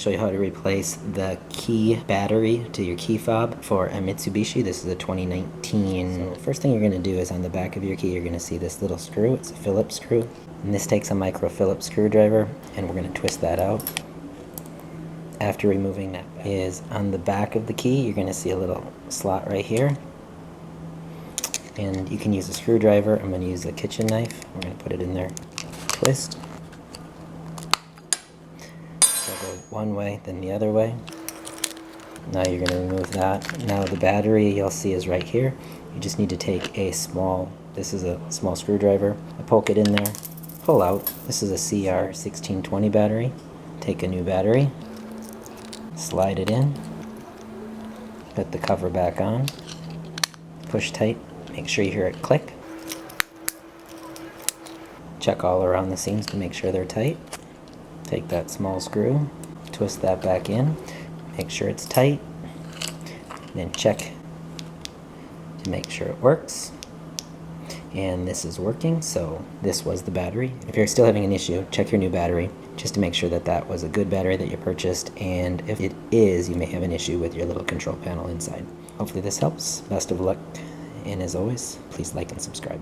Show you how to replace the key battery to your key fob for a Mitsubishi. This is a 2019. So first thing you're going to do is on the back of your key, you're going to see this little screw. It's a Phillips screw. And this takes a micro Phillips screwdriver, and we're going to twist that out. After removing that is on the back of the key, you're going to see a little slot right here. And you can use a screwdriver. I'm going to use a kitchen knife. We're going to put it in there. Twist. So go one way, then the other way. Now you're going to remove that. Now the battery you'll see is right here. You just need to take a small, this is a small screwdriver, poke it in there, pull out. This is a CR1620 battery. Take a new battery, slide it in, put the cover back on, push tight, make sure you hear it click. Check all around the seams to make sure they're tight. Take that small screw, twist that back in, make sure it's tight, then check to make sure it works. And this is working, so this was the battery. If you're still having an issue, check your new battery just to make sure that that was a good battery that you purchased, and if it is, you may have an issue with your little control panel inside. Hopefully this helps. Best of luck, and as always, please like and subscribe.